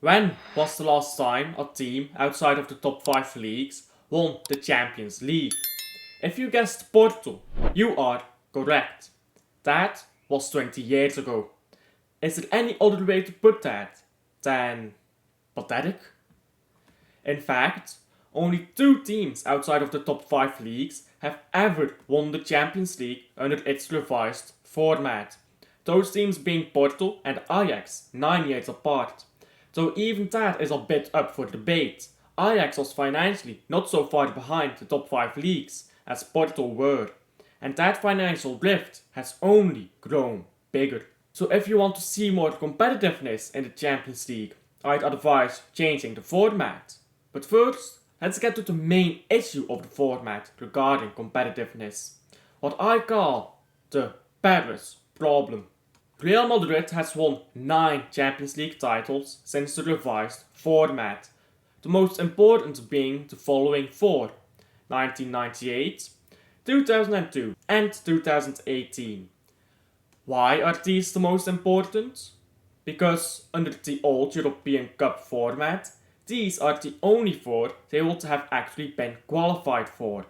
When was the last time a team outside of the top 5 leagues won the Champions League? If you guessed Porto, you are correct. That was 20 years ago. Is there any other way to put that than pathetic? In fact, only two teams outside of the top 5 leagues have ever won the Champions League under its revised format. Those teams being Porto and Ajax, 9 years apart. So even that is a bit up for debate. Ajax was financially not so far behind the top 5 leagues as Porto were. And that financial rift has only grown bigger. So if you want to see more competitiveness in the Champions League, I'd advise changing the format. But first, let's get to the main issue of the format regarding competitiveness. What I call the Paris problem. Real Madrid has won 9 Champions League titles since the revised format. The most important being the following 4: 1998, 2002 and 2018. Why are these the most important? Because under the old European Cup format, these are the only 4 they would have actually been qualified for.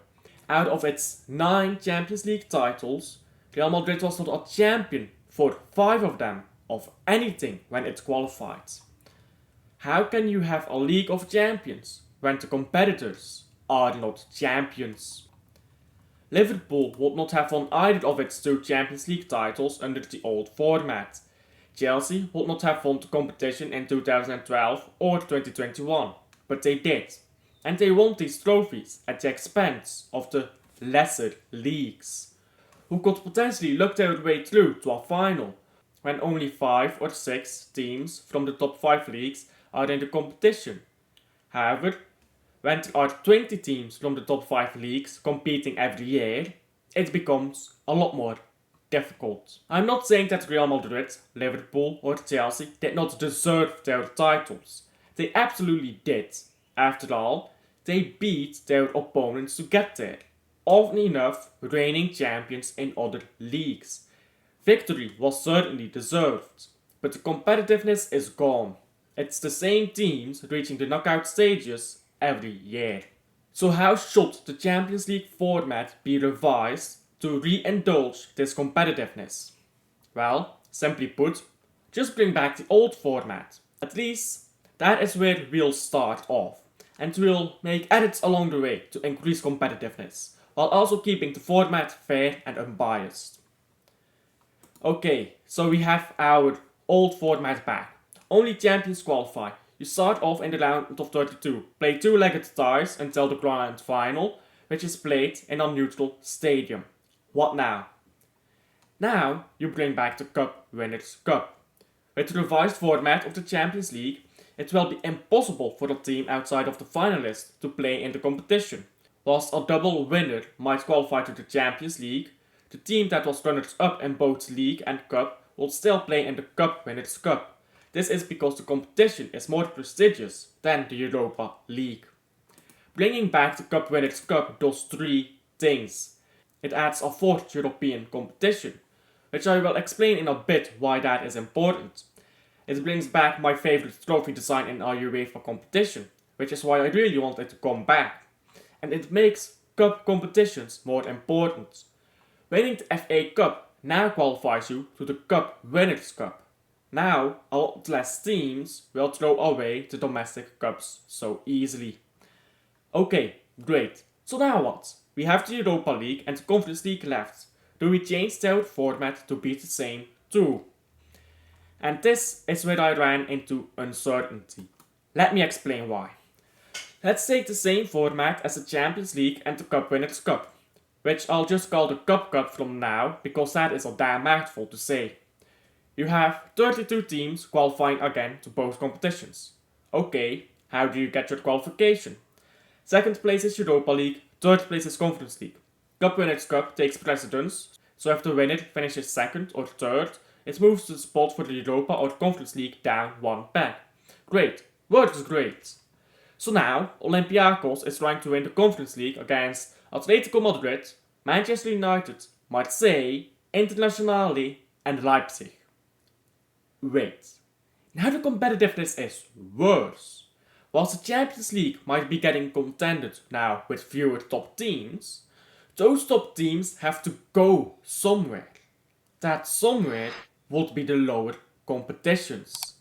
Out of its 9 Champions League titles, Real Madrid was not a champion for 5 of them of anything when it qualified. How can you have a League of Champions when the competitors are not champions? Liverpool would not have won either of its 2 Champions League titles under the old format. Chelsea would not have won the competition in 2012 or 2021, but they did. And they won these trophies at the expense of the lesser leagues, who could potentially look their way through to a final, when only 5 or 6 teams from the top 5 leagues are in the competition. However, when there are 20 teams from the top 5 leagues competing every year, it becomes a lot more difficult. I'm not saying that Real Madrid, Liverpool or Chelsea did not deserve their titles. They absolutely did. After all, they beat their opponents to get there. Often enough, reigning champions in other leagues. Victory was certainly deserved, but the competitiveness is gone. It's the same teams reaching the knockout stages every year. So how should the Champions League format be revised to re-indulge this competitiveness? Well, simply put, just bring back the old format. At least that is where we'll start off, and we'll make edits along the way to increase competitiveness, while also keeping the format fair and unbiased. Okay, so we have our old format back. Only champions qualify. You start off in the round of 32, play 2-legged ties until the grand final, which is played in a neutral stadium. What now? Now you bring back the Cup Winners' Cup. With the revised format of the Champions League, it will be impossible for a team outside of the finalists to play in the competition. Whilst a double winner might qualify to the Champions League, the team that was runners-up in both League and Cup will still play in the Cup Winners' Cup. This is because the competition is more prestigious than the Europa League. Bringing back the Cup Winners' Cup does 3 things. It adds a 4th European competition, which I will explain in a bit why that is important. It brings back my favorite trophy design in our UEFA competition, which is why I really want it to come back. And it makes cup competitions more important. Winning the FA Cup now qualifies you to the Cup Winners' Cup. Now, a lot less teams will throw away the domestic cups so easily. Okay, great. So now what? We have the Europa League and the Conference League left. Do we change their format to be the same too? And this is where I ran into uncertainty. Let me explain why. Let's take the same format as the Champions League and the Cup Winners' Cup, which I'll just call the Cup from now because that is a damn mouthful to say. You have 32 teams qualifying again to both competitions. Okay, how do you get your qualification? Second place is Europa League, third place is Conference League. Cup Winners' Cup takes precedence, so if the winner finishes second or third, it moves the spot for the Europa or Conference League down 1 peg. Great, works great. So now, Olympiacos is trying to win the Conference League against Atletico Madrid, Manchester United, Marseille, Internazionale and Leipzig. Wait, Now the competitiveness is worse. Whilst the Champions League might be getting contended now with fewer top teams, those top teams have to go somewhere. That somewhere would be the lower competitions.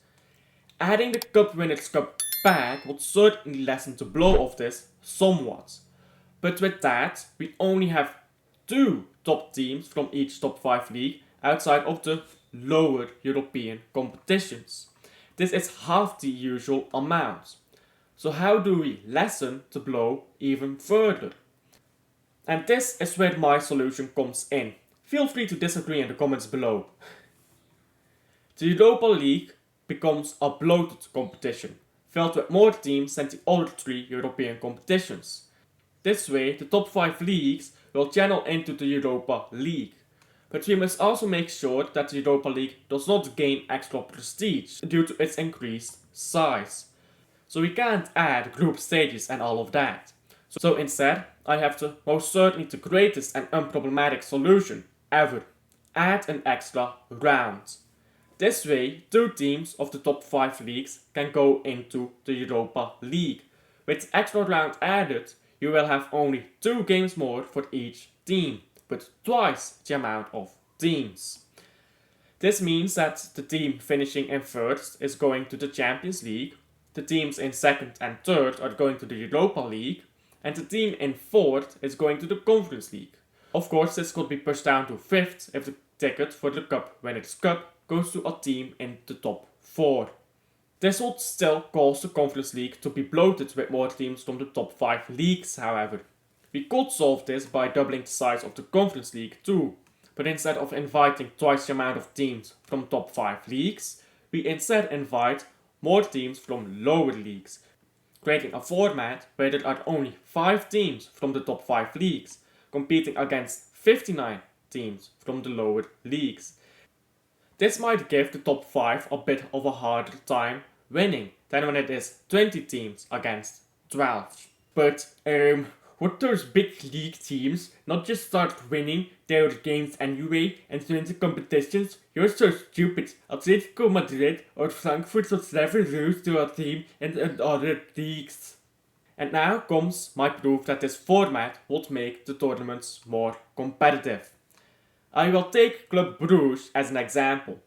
Adding the Cup Winners' Cup back would certainly lessen the blow of this somewhat. But with that, we only have two top teams from each top 5 league outside of the lower European competitions. This is half the usual amount. So how do we lessen the blow even further? And this is where my solution comes in. Feel free to disagree in the comments below. The Europa League becomes a bloated competition, filled with more teams than the other 3 European competitions. This way, the top 5 leagues will channel into the Europa League. But we must also make sure that the Europa League does not gain extra prestige due to its increased size. So we can't add group stages and all of that. So instead, I have the most certainly the greatest and unproblematic solution ever. Add an extra round. This way, 2 teams of the top 5 leagues can go into the Europa League. With the extra round added, you will have only 2 games more for each team, but twice the amount of teams. This means that the team finishing in first is going to the Champions League, the teams in second and third are going to the Europa League, and the team in fourth is going to the Conference League. Of course, this could be pushed down to fifth if the ticket for the Cup Winners' Cup goes to a team in the top 4. This would still cause the Conference League to be bloated with more teams from the top 5 leagues, however. We could solve this by doubling the size of the Conference League too, but instead of inviting twice the amount of teams from top 5 leagues, we instead invite more teams from lower leagues, creating a format where there are only 5 teams from the top 5 leagues, competing against 59 teams from the lower leagues. This might give the top 5 a bit of a harder time winning than when it is 20 teams against 12. But would those big league teams not just start winning their games anyway and win the competitions? You're so stupid. Atletico Madrid or Frankfurt would never lose to a team in other leagues. And now comes my proof that this format would make the tournaments more competitive. I will take Club Brugge as an example.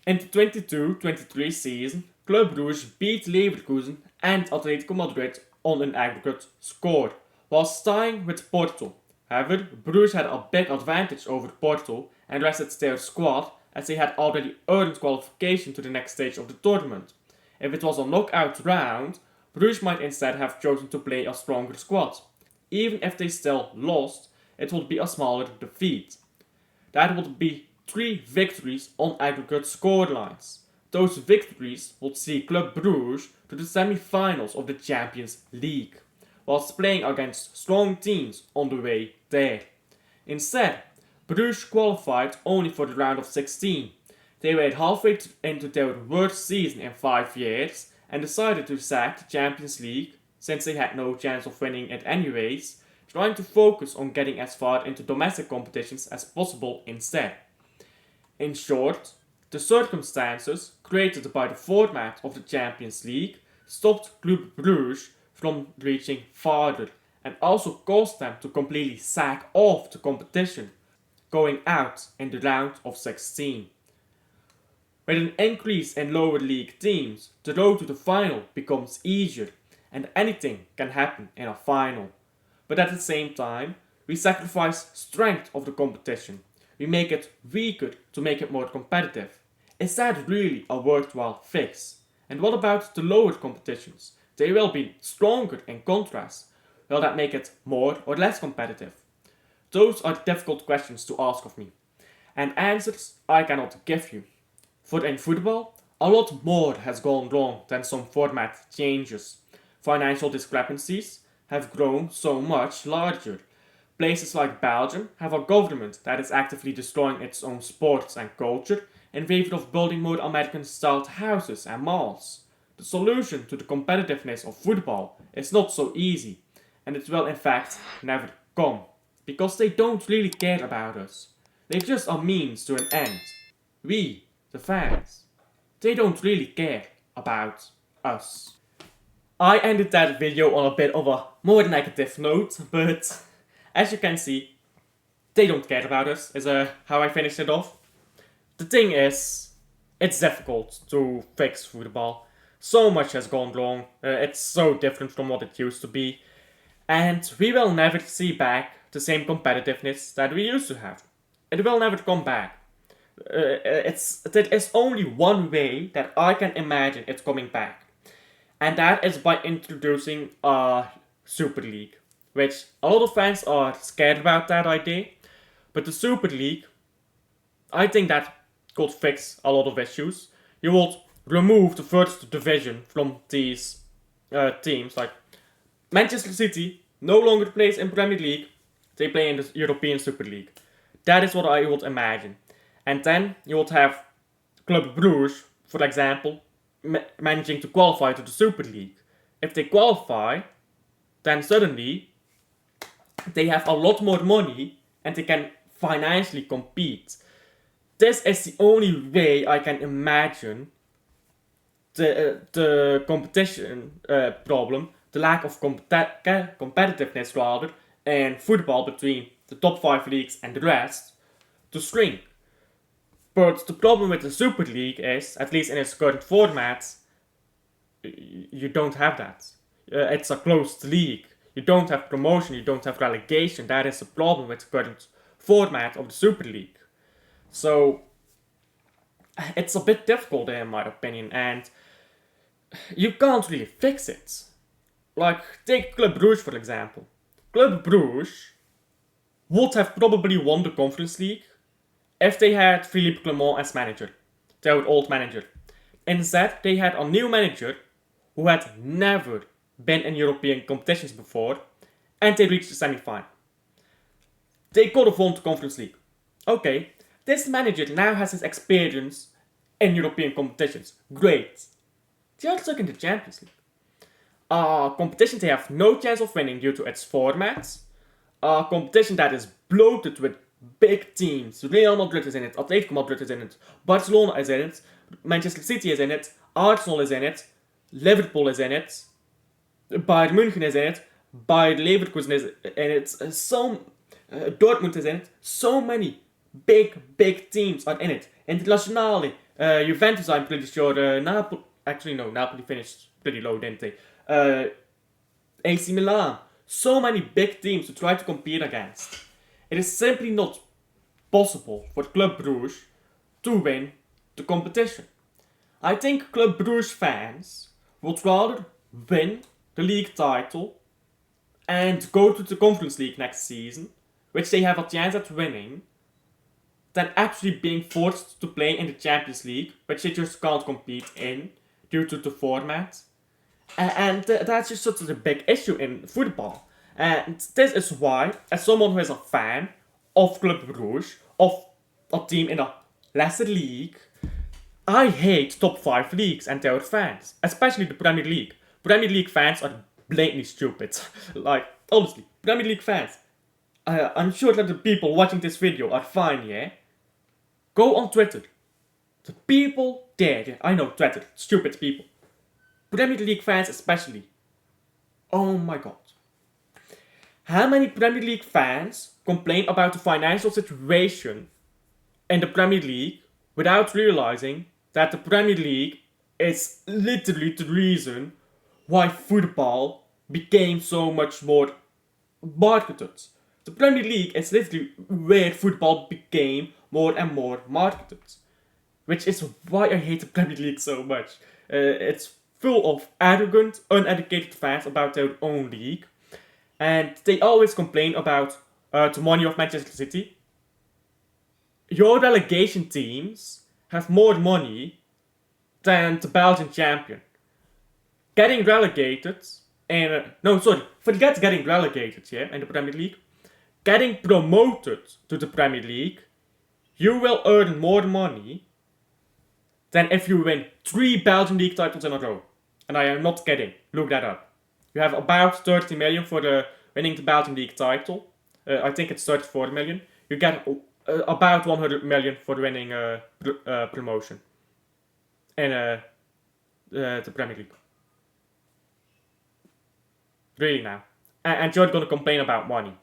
In the 22-23 season, Club Brugge beat Leverkusen and Atletico Madrid on an aggregate score, whilst tying with Porto. However, Brugge had a big advantage over Porto and rested their squad as they had already earned qualification to the next stage of the tournament. If it was a knockout round, Brugge might instead have chosen to play a stronger squad. Even if they still lost, it would be a smaller defeat. That would be 3 victories on aggregate scorelines. Those victories would see Club Brugge to the semi-finals of the Champions League, whilst playing against strong teams on the way there. Instead, Brugge qualified only for the round of 16. They were halfway into their worst season in 5 years and decided to sack the Champions League, since they had no chance of winning it anyways, trying to focus on getting as far into domestic competitions as possible instead. In short, the circumstances created by the format of the Champions League stopped Club Brugge from reaching farther and also caused them to completely sack off the competition, going out in the round of 16. With an increase in lower league teams, the road to the final becomes easier and anything can happen in a final. But at the same time, we sacrifice strength of the competition. We make it weaker to make it more competitive. Is that really a worthwhile fix? And what about the lower competitions? They will be stronger in contrast. Will that make it more or less competitive? Those are difficult questions to ask of me, and answers I cannot give you. For in football, a lot more has gone wrong than some format changes. Financial discrepancies have grown so much larger. Places like Belgium have a government that is actively destroying its own sports and culture in favor of building more American-styled houses and malls. The solution to the competitiveness of football is not so easy, and it will in fact never come, because they don't really care about us. They're just a means to an end. We, the fans. they don't really care about us. I ended that video on a bit of a more negative note, but as you can see, they don't care about us, is how I finished it off. The thing is, it's difficult to fix football. So much has gone wrong, it's so different from what it used to be, and we will never see back the same competitiveness that we used to have. It will never come back. There is only one way that I can imagine it coming back, and that is by introducing a Super League, which a lot of fans are scared about that idea, but the Super League, I think that could fix a lot of issues. You would remove the first division from these teams, like Manchester City no longer plays in Premier League, they play in the European Super League. That is what I would imagine. And then you would have Club Brugge, for example, managing to qualify to the Super League. If they qualify, then suddenly they have a lot more money and they can financially compete. This is the only way I can imagine the competition problem, the lack of competitiveness rather, in football between the top 5 leagues and the rest, to shrink. But the problem with the Super League is, at least in its current format, you don't have that. It's a closed league. You don't have promotion, you don't have relegation. That is the problem with the current format of the Super League. So, it's a bit difficult in my opinion, and you can't really fix it. Like, take Club Brugge for example. Club Brugge would have probably won the Conference League if they had Philippe Clement as manager, their old manager. Instead, they had a new manager who had never been in European competitions before, and they reached the semi-final. They could have won the Conference League. Okay, this manager now has his experience in European competitions. Great. They are stuck in the Champions League. A competition they have no chance of winning due to its format. A competition that is bloated with big teams. Real Madrid is in it, Atletico Madrid is in it, Barcelona is in it, Manchester City is in it, Arsenal is in it, Liverpool is in it, Bayern München is in it, Bayer Leverkusen is in it, Dortmund is in it. So many big teams are in it. Internationally, Juventus, I'm pretty sure, Napoli finished pretty low, didn't they? AC Milan. So many big teams to try to compete against. It is simply not possible for Club Brugge to win the competition. I think Club Brugge fans would rather win the league title and go to the Conference League next season, which they have a chance at winning, than actually being forced to play in the Champions League, which they just can't compete in due to the format. And that's just such a big issue in football. And this is why, as someone who is a fan of Club Brugge, of a team in a lesser league, I hate top 5 leagues and their fans, especially the Premier League. Premier League fans are blatantly stupid. Like, honestly, Premier League fans. I'm sure that the people watching this video are fine, yeah? Go on Twitter. The people there, yeah, I know Twitter, stupid people. Premier League fans especially. Oh my god. How many Premier League fans complain about the financial situation in the Premier League without realizing that the Premier League is literally the reason why football became so much more marketed. The Premier League is literally where football became more and more marketed. Which is why I hate the Premier League so much. It's full of arrogant, uneducated fans about their own league. And they always complain about the money of Manchester City. Your relegation teams have more money than the Belgian champion. Getting relegated forget getting relegated, yeah, in the Premier League. Getting promoted to the Premier League, you will earn more money than if you win 3 Belgian league titles in a row. And I am not kidding, look that up. You have about 30 million for winning the Belgian league title. I think it's 34 million. You get about 100 million for winning promotion. in the Premier League. Really now. And you're gonna complain about money.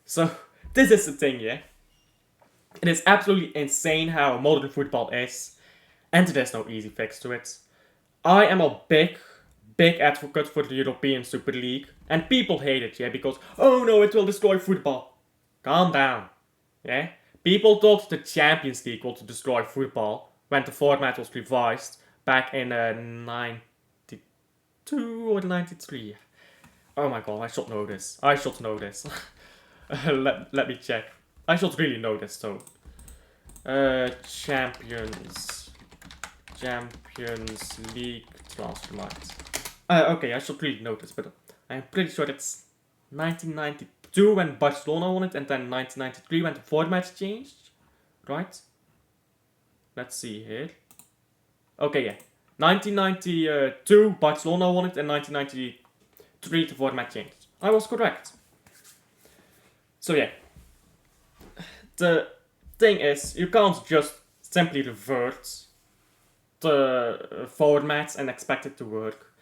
So, this is the thing, yeah? It is absolutely insane how modern football is, and there's no easy fix to it. I am a big advocate for the European Super League, and people hate it, yeah, because, oh no, it will destroy football. Calm down, yeah? People thought the Champions League would destroy football when the format was revised back in 92 or 93. Oh my god, I should know this. I should know this. let me check. I should really know this though. Champions League transfer lines. Okay, I should really know this, but I'm pretty sure it's 1992 when Barcelona won it, and then 1993 when the format changed, right? Let's see here. Okay, yeah. 1992 Barcelona won it, and 1993 the format changed. I was correct. So yeah. The thing is, you can't just simply revert the formats and expect it to work.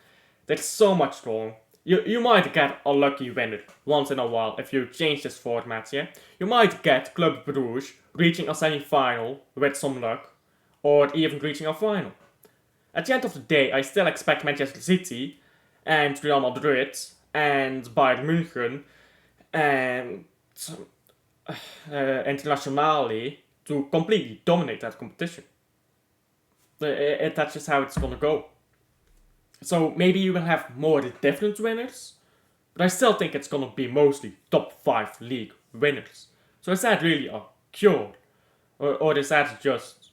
There's so much wrong. You might get a lucky winner once in a while if you change this format, yeah? You might get Club Brugge reaching a semi-final with some luck, or even reaching a final. At the end of the day, I still expect Manchester City and Real Madrid and Bayern München and internationally to completely dominate that competition. That's just how it's gonna go. So maybe you will have more different winners, but I still think it's gonna be mostly top 5 league winners. So is that really a cure? Or is that just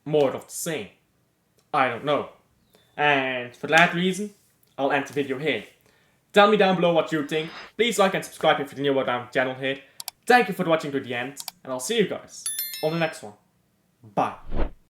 more of the same? I don't know. And for that reason, I'll end the video here. Tell me down below what you think. Please like and subscribe if you're new around the channel here. Thank you for watching to the end, and I'll see you guys on the next one. Bye.